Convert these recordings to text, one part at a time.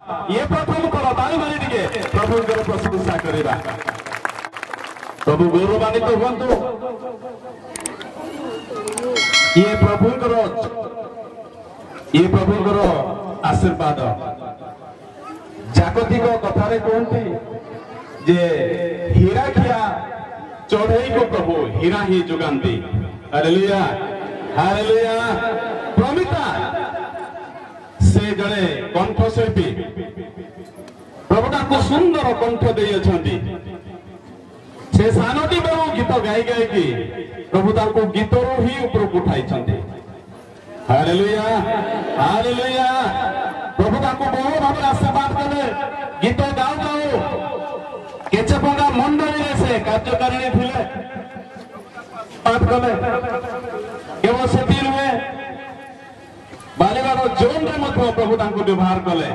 ये प्रथम थर ताली मारी टिके प्रभुଙ୍କର प्रशंसा करिबा। प्रभु गौरवान्वित हुअन्तु। ये प्रभुଙ୍କର आशीर्वाद। जागतिक कथारे कहते जे हीरा खिया चढ़ई को प्रभु हीरा ही जुगांती। Hallelujah hallelujah. प्रमिता से जड़े कंठशिल्पी प्रभु ताको सुंदर कंठ देई अछंती। से सानोटी बेलू गीत गाई गाई की प्रभु ताको गीतरू ही ऊपर उठाई छंती। Hallelujah hallelujah. प्रभु ताको बहु भाव आशीर्वाद कले गीत गाऊ गाऊ केचपंगा मंडली से कार्यकारिणी थिले बात कले केवल सेती नुहे बालिबार जोन रे मध्य प्रभु ताको व्यवहार कले।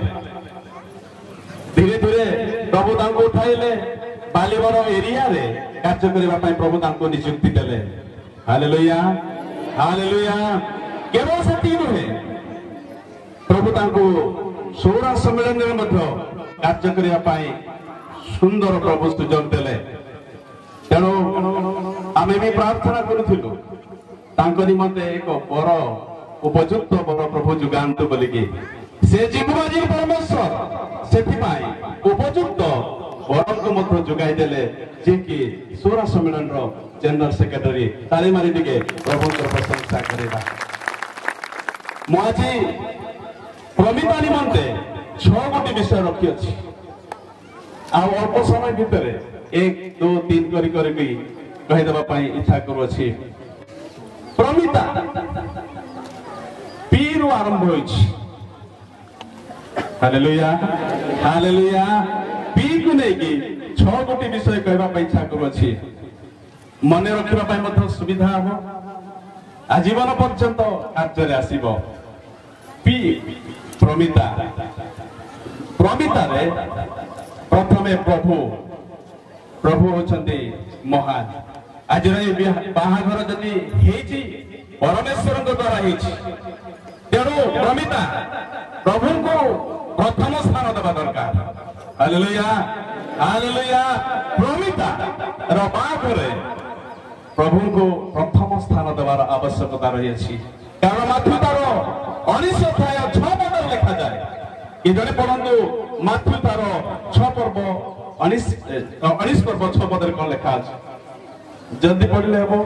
धीरे धीरे प्रभु ताको उठाइले बालिबार एरिया रे कार्य करबा पई प्रभु ताको नियुक्ति देले। Hallelujah hallelujah. केवल सेती नुहे प्रभु ताको सौरा सम्मेलन रे मध्य कार्य करबा पई सुंदर प्रभु सुजोग देले। तेणु आमे भी प्रार्थना करूथिलु तांको निमंते एक बर उपयुक्त बर प्रभु जुगांतु बोलिकी से जीवबाजी परमेश्वर सेथि पाई उपयुक्त बरको मध्य जुगाई देले जे कि सोरा सम्मेलन रो जनरल सेक्रेटरी। ताली मारी दिके प्रभु को प्रशंसा करेबा। मुआजी प्रमिता निमंते 6 गोटी विषय रखी अछि। आ अल्प समय भितर 1 2 3 करी करी कहि देबा पई इच्छा करू अछि। प्रमिता पीरु आरंभ होइछि। Hallelujah hallelujah. पी को नै कि 6 गोटी विषय कहबा पई इच्छा करू अछि। मने रखिबा पई मध्य सुविधा हो आजीवन पर्यंत कार्य रे आसीबो। पी प्रमिता। प्रमिता रे प्रथमे प्रभु प्रभु होचंती महान। आज बाहाघर जदि हेची परमेश्वर द्वारा हेची तेणु प्रमिता प्रभु को प्रथम स्थान देवा दरकार। Hallelujah hallelujah. प्रमिता रो बाहाघरे प्रभु को प्रथम स्थान देवार आवश्यकता रही अछि। कारण माथ्यू तार 19 अध्याय 6 पद लिखा जाए कि जने पढ़ंतु माथ्यू तार 6 पर्व 19 पर्व 6 पद कोन लिखा अछि जल्दी पढ़ले हेबो।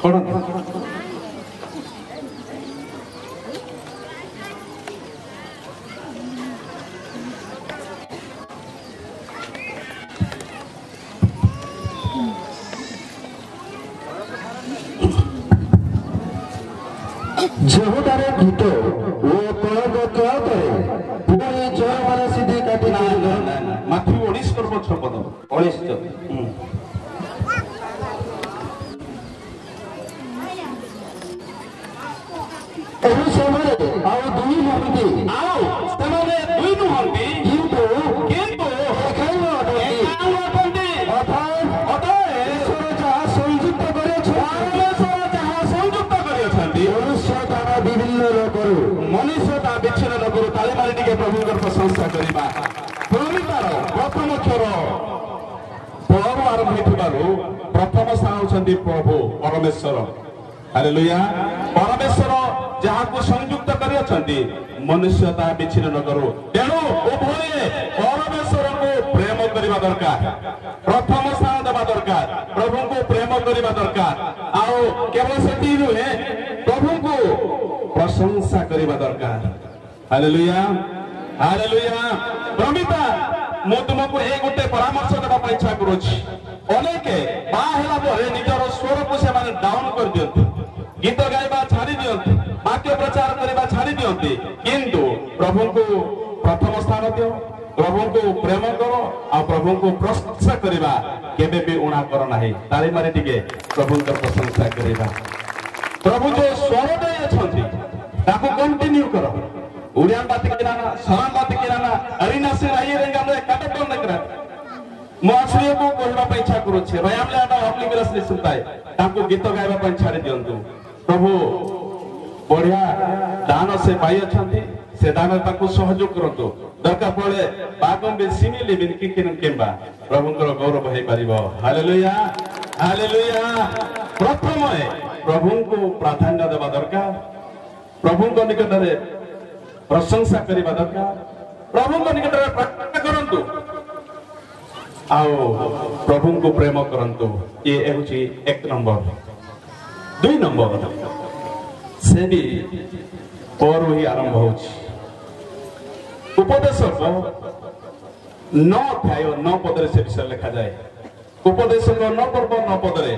पढ़ जेहुदारे गीतो वो कलग क्या करे पुरी जय माने सीधी काटी ना माथ्यू 19 पर्व 6 पद 19 एही समय आउ दुई नुहंती आओ तमाने दुई नुहंती किंतु एकाउ अटंती अतः ईश्वर जहाँ संयुक्त करियो परमेश्वर जहाँ संयुक्त करियो मनुष्य तारा विभिन्न लोकरू मनुष्य ता विच्छिन्न नकरू। ताली मारी टिके प्रभुଙ୍କର प्रशंसा करिबा। प्रमितार प्रथम अक्षर पहरु आरंभ होइथिबारु प्रथम स्थान होचंती प्रभु परमेश्वर। हालेलुया। परमेश्वर जहाको संयुक्त करि अछंती मनुष्य ता विच्छिन्न नकरू। तेणु उभये परमेश्वर को प्रेम करिबा दरकार। प्रथम स्थान देबा दरकार। प्रभु को प्रेम करिबा दरकार। आओ केवल सेती नुहे प्रभु को प्रशंसा करिबा दरकार। Hallelujah hallelujah. प्रमिता मु तुमको ए गोटे परामर्श देबा पई इच्छा करूछि। अनेके बा हेला परे निजर स्वर को से माने डाउन कर दियंती गीत गाइबा छाड़ी दियंती वाक्य प्रचार करिबा छाड़ी दियंती किंतु प्रभु को प्रथम स्थान दियो। प्रभु को प्रेम करो आ प्रभु को प्रशंसा करिबा केबे भी उणा करो नाही। ताली मारी टिके प्रभु को प्रशंसा करिबा। प्रभु जो स्वर दे अछंती ताको कंटिन्यू करो। उड़ियान बात किराना सलाम बात किराना अरिना से आई रेंगा में काटटोन नकरा मोआश्रिय को कहबा पई इच्छा करू छे भाई हमले आटा अपनी विरस नि सुनताय ताको गीत गाइबा पई छाड़ी दियंतु। प्रभु बढ़िया दान से पाई अछंती से दान ताकू सहयोग करंतु दरकार पड़े बागम बे सिमिली बिन किकिन केम्बा प्रभुंकर गौरव हे परिबो हालेलुया हालेलुया प्रथम प्रभु को प्राधान्य देवा दरकार प्रभु को निकट रे प्रशंसा करबा दरकार प्रभु को निकट रे प्रार्थना करंतु आओ प्रभु को प्रेम करंतु ये होची एक नंबर 2 नंबर से भी पर ही आरंभ हो उपदेश को 9 अध्याय 9 पदरे से विषय लिखा जाए उपदेश को 9 पर्व 9 पदरे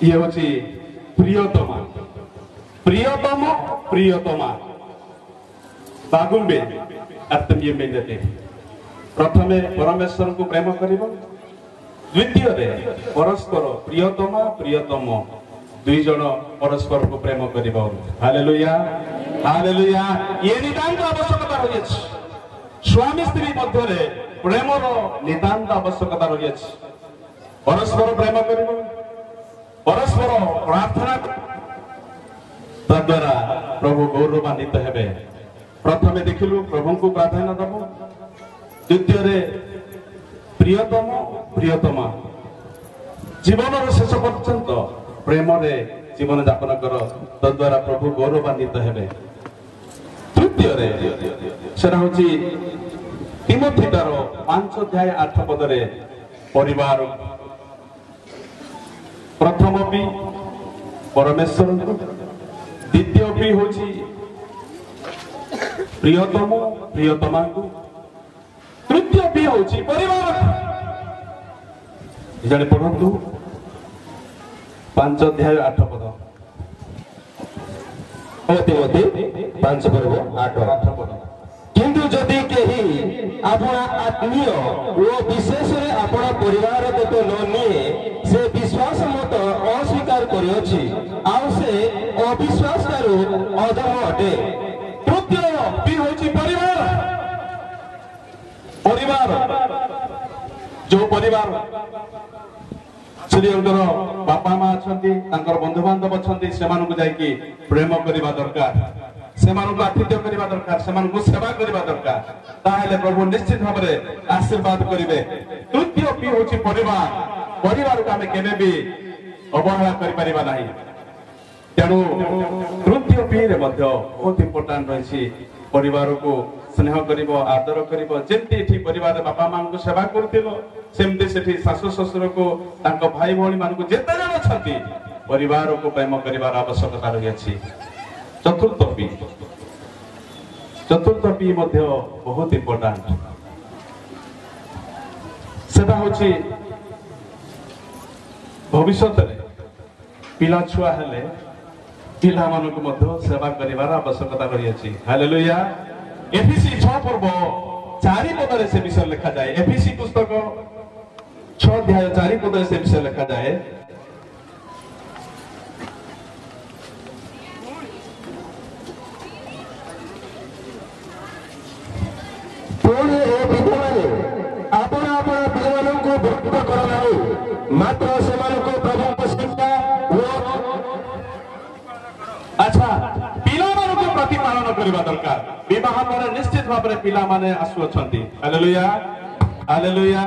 ये होची प्रियतमा प्रियतम प्रियतमा बागुंबे अर्थम ये मिलते प्रथमे परमेश्वर को प्रेम करिबो द्वितीय रे परस्पर प्रियतमा प्रियतम दुई जन परस्पर को प्रेम करिबो हालेलुया हालेलुया ये नितांत आवश्यकता रही स्वामी स्त्री मध्य रे प्रेमर नितांत आवश्यकता रही परस्पर प्रेम करिबो परस्पर प्रार्थना तद्वारा प्रभु गौरवान्वित हेबे प्रथमे देखिलु प्रभु को प्रार्थना दबो द्वितीय रे प्रियतम प्रियतमा जीवन शेष पर्यंत प्रेम रे जीवन यापन कर तद्वारा प्रभु गौरवान्वित हेबे तृतीय रे सेरा होची तिमोथी 5 अध्याय 8 पद रे परिवार प्रथम भी परमेश्वर द्वितीय भी होची प्रियतम प्रियतमा को तृतीय भी होची परिवार जाने पढ़ंतु 5 अध्याय 8 पद तिमोथी 5 पर्व 8 पद किंतु जदि केही अपना आत्मीय वो विशेष रे अपना परिवार को न निए से विश्वास मत अस्वीकार करियोछि आउ से अविश्वास करू अधम अटे तृतीय भी होची परिवार परिवार जो परिवार श्रीअंकर बापा माँ अछंती तांकर बंधु बांधव अछंती सेमानकु जाईकी प्रेम करिबा दरकार सेमानकु आतिथ्य करिबा दरकार सेमानकु सेवा करिबा दरकार ताहेले प्रभु निश्चित भाबरे आशीर्वाद करिवे तृतीय पी होची परिवार परिवार को आमे केबे भी अवहेला करि परिबा नाही तेणु तृतीय पी रे मध्य बहुत इंपोर्टेंट रहिछि परिवार को स्नेह करिवो आदर करिवो जेंति एठी परिवार बापा मां को सेवा करथिलो सेमते सेठी सासु ससुर को तांको भाई भौणी मान को जेते जण छथि परिवार को प्रेम करिवार आवश्यकता रहि अछि चतुर्थ पी मध्य बहुत इंपोर्टेंट सेटा होछि भविष्य रे पिला छुआ हेले पिला मान को मध्य सेवा करिवार आवश्यकता रहि अछि हालेलुया एफिसी 6 पर्व 4 पद रे से विषय लिखा जाए एफिसी पुस्तक 6 अध्याय 4 पद रे से विषय लिखा जाए पुणी ए विधवाने आपण आपण पिलामान को भक्त करनाई मात्र सेमान को प्रभु को शिक्षा अच्छा पिला मान को प्रतिपालन करबा दरकार विवाह पर निश्चित भाव रे पिला माने आसु अछंती हालेलुया हालेलुया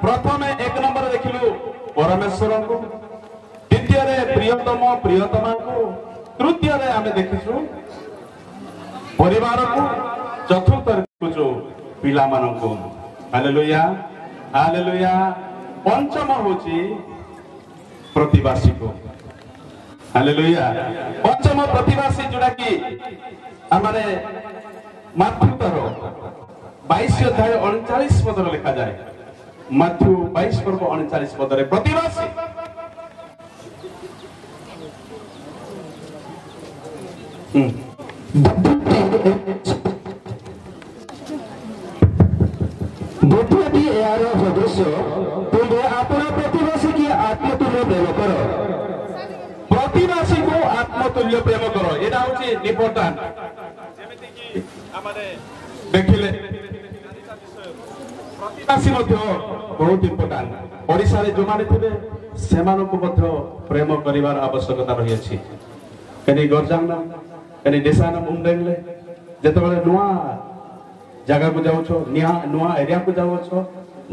प्रथमे 1 नंबर देखिलु परमेश्वर को द्वितीय रे प्रियतम प्रियतमा को तृतीय रे आमे देखिसु परिवार को चतुर्थ रे जो पिला मान को हालेलुया हालेलुया पंचम होची प्रतिवासी को हालेलुया पंचम प्रतिवासी जोड़ा कि हमारे माथ्यू 22 अध्याय 39 पद लिखा जाए माथ्यू 22 पर्व 39 पद रे प्रतिवासी ଦ୍ୱିତୀୟଟି ଏହାର ସଦୃଶ୍ୟ ତୁମେ ଆପଣ ପ୍ରତିବାସୀକି ଆତ୍ମତୁଲ୍ୟ ପ୍ରେମ କର। ପ୍ରତିବାସୀକୁ ଆତ୍ମତୁଲ୍ୟ ପ୍ରେମ କର, ଏଇଟା ହଉଛି ଇମ୍ପୋର୍ଟାଣ୍ଟ। ଦେଖିଲେ ପ୍ରତିବାସୀ ମଧ୍ୟ ବହୁତ ଇମ୍ପୋର୍ଟାଣ୍ଟ। ଓଡ଼ିଶାରେ ଯେଉଁମାନେ ଥିବେ ସେମାନଙ୍କୁ ମଧ୍ୟ ପ୍ରେମ କରିବାର ଆବଶ୍ୟକତା ରହିଅଛି। କେନି ଗର୍ଜାନ କେନି ଦେଶାନ ମୁଣ୍ଡେଲେ ଯେତେବେଳେ ନୂଆ ଜାଗାକୁ ଯାଉଛ, ନୂଆ ଏରିଆକୁ ଯାଉଛ,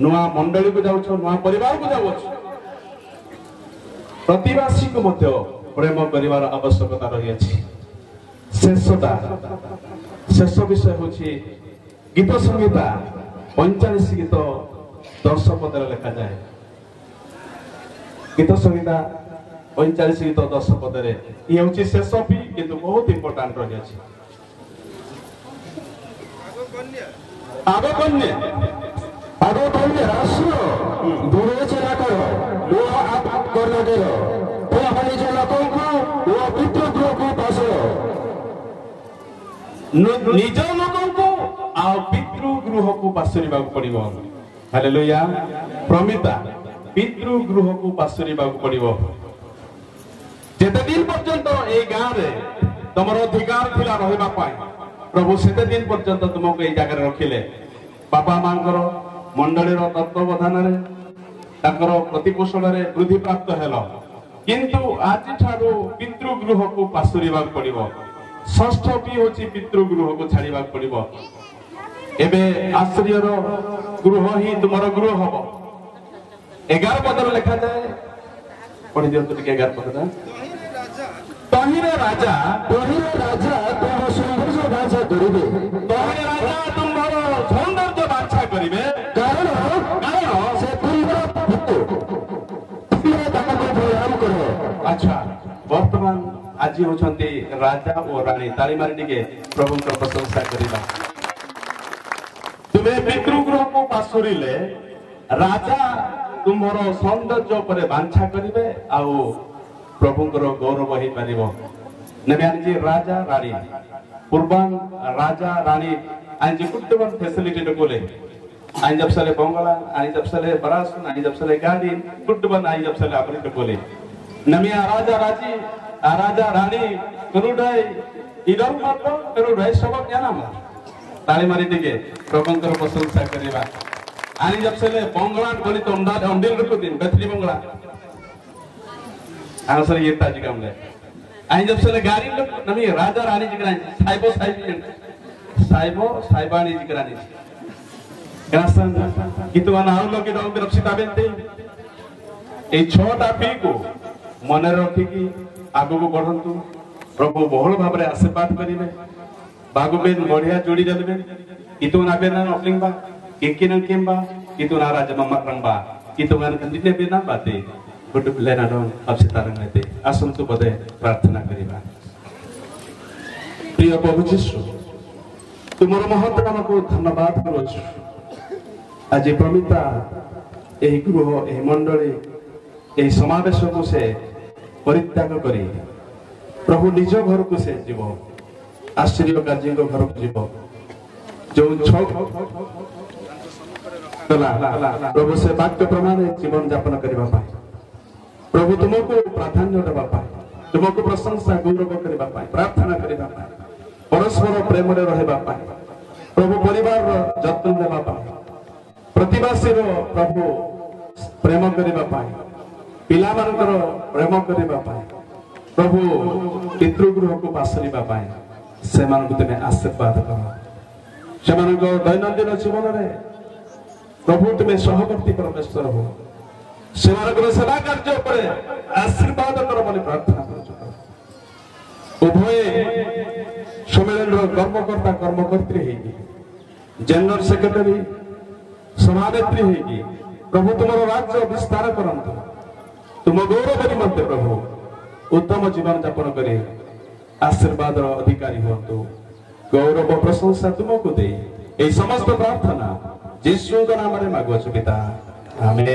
ନୂଆ ମଣ୍ଡଳୀକୁ ଯାଉଛ, ନୂଆ ପରିବାରକୁ ଯାଉଛ, ପ୍ରତିବାସୀକୁ ମଧ୍ୟ ପ୍ରେମ କରିବାର ଆବଶ୍ୟକତା ରହିଅଛି। ଶେଷ ବିଷୟ ହେଉଛି ଗୀତ ସଂହିତା 45 ଗୀତ 10 ପଦରେ ଲେଖାଯାଏ। ଗୀତ ସଂହିତା 45 ଗୀତ 10 ପଦରେ ଇଏ ହେଉଛି ଶେଷ ବି, କିନ୍ତୁ ବହୁତ ଇମ୍ପୋର୍ଟାଣ୍ଟ ରହିଅଛି। ଆଗ କନ୍ୟା ଶୁଣ, ବିବେଚନା କର ଓ କର୍ଣ୍ଣଦେର ନିଜ ଲୋକଙ୍କୁ ଓ ପିତୃଗୃହକୁ ପାଶଳ। ନିଜ ଲୋକଙ୍କୁ ଆଉ ପିତୃଗୃହକୁ ପାଶୁରିବାକୁ ପଡିବ। ହାଲେଲୁୟା। ପ୍ରମିତା ପିତୃଗୃହକୁ ପାଶୁରିବାକୁ ପଡିବ। ଯେତେ ଦିନ ପର୍ଯ୍ୟନ୍ତ ଏଇ ଗାଁରେ ତମର ଅଧିକାର ଥିଲା ରହିବା ପାଇଁ, ପ୍ରଭୁ ସେତେ ଦିନ ପର୍ଯ୍ୟନ୍ତ ତୁମକୁ ଏଇ ଜାଗାରେ ରଖିଲେ। ବାପା ମାଙ୍କର ମଣ୍ଡଳୀର ତତ୍ତ୍ୱାବଧାନରେ ତାଙ୍କର ପ୍ରତିପୋଷଣରେ ବୃଦ୍ଧି ପ୍ରାପ୍ତ ହେଲ, କିନ୍ତୁ ଆଜିଠାରୁ ପିତୃଗୃହକୁ ପାଶୁରିବାକୁ ପଡିବ। ଷଷ୍ଠ ବି ହେଉଛି ପିତୃଗୃହକୁ ଛାଡ଼ିବାକୁ ପଡିବ। ଏବେ ଆଶ୍ରୟର ଗୃହ ହିଁ ତୁମର ଗୃହ ହବ। 11 ପଦରେ ଲେଖାଯାଏ, ପଢି ଦିଅନ୍ତୁ ଟିକେ 11 ପଦଟା। ତହିଁରେ ରାଜା ତୁମ ସୌନ୍ଦର୍ଯ୍ୟ ବାଞ୍ଛା କରିବେ। ତହିଁରେ ରାଜା ତୁମର ସୌନ୍ଦର୍ଯ୍ୟ ବାଞ୍ଛା କରିବେ, କାରଣ ସେ ତୁମର ପୁତ୍ର, ତୁମେ ତାଙ୍କୁ ପ୍ରଣାମ କର। ଆଚ୍ଛା, ବର୍ତ୍ତମାନ ଆଜି ହଉଛନ୍ତି ରାଜା ଓ ରାଣୀ। ତାଳି ମାରି ଟିକେ ପ୍ରଭୁଙ୍କର ପ୍ରଶଂସା କରିବା। ତୁମେ ପିତୃଗୃହକୁ ପାଶୁରିଲେ ରାଜା ତୁମର ସୌନ୍ଦର୍ଯ୍ୟ ଉପରେ ବାଞ୍ଛା କରିବେ, ଆଉ ପ୍ରଭୁଙ୍କର ଗୌରବ ହେଇପାରିବ। ନେବେ ଆଣିଛି ରାଜା ରାଣୀ कुर्बान राजा रानी आणि जे कुठे फॅसिलिटी टकोले आणि जब सले बंगला आणि जब सले बरास आणि जब सले गाड़ी कुटबन आणि जब सले आपले टकोले नमिया राजा रानी करुडाय इधर मात्र करुडाय सबक जाना मा ताली मारी टिके प्रभुंकर प्रशंसा करिबा आणि जब सले बंगला कोणी तोंडा अंडील रखो दिन बेथली बंगला आंसर येता जी कामले आणि जब सले गाड़ी नमी राजा रानी जिकरानी साहेबानी जिकरानी गासन कितुआ नाउलो के डॉग रक्षिता बेनते ए छोटा पी को मन रखी की आगु को बढ़ंतु प्रभु बहुल भाव रे आशीर्वाद करिवे बागु बेन बढ़िया जोड़ी जलबे कितु ना बेना नकलिंबा किकिन किंबा कितु ना राजा मम्मा रंबा कितु गान कंदिने बेना बाते गुड लेना डॉन अक्षिता रंगते आसंतु बदे प्रार्थना करिबा प्रिय प्रभु जीशु तुमर महत नाम को धन्यवाद करूछु आज प्रमिता एही गृह एही मंडली एही समावेश को से परित्याग करी प्रभु निज घर को से जीव आश्चर्य कार्य घर को जीव जो प्रभु से वाक्य प्रमाण जीवन यापन करने प्रभु तुमको प्राधान्य देवा तुमको प्रशंसा गौरव करने प्रार्थना करने परस्पर प्रेम रहा प्रभु परिवार जत्न देवा प्रतिवासी प्रभु प्रेम करने पिला प्रेम करने प्रभु पितृगृह को पासरिबा से तुम्हें आशीर्वाद कर से दैनंदिन जीवन में प्रभु तुम्हें सहवर्ती परमेश्वर हो से सेवा कार्य पर आशीर्वाद कर बोली प्रार्थना कर उभय सम्मेलन कर्मकर्ता कर्मकर्त्री जनरल सेक्रेटरी सभानेत्री होगी प्रभु तुम राज्य विस्तार करंतु तुम गौरव निमंते प्रभु उत्तम जीवन यापन करे आशीर्वाद अधिकारी हुंतु गौरव प्रशंसा तुमको दे ए समस्त प्रार्थना यीशु के नाम रे मागुछु पिता आमेन।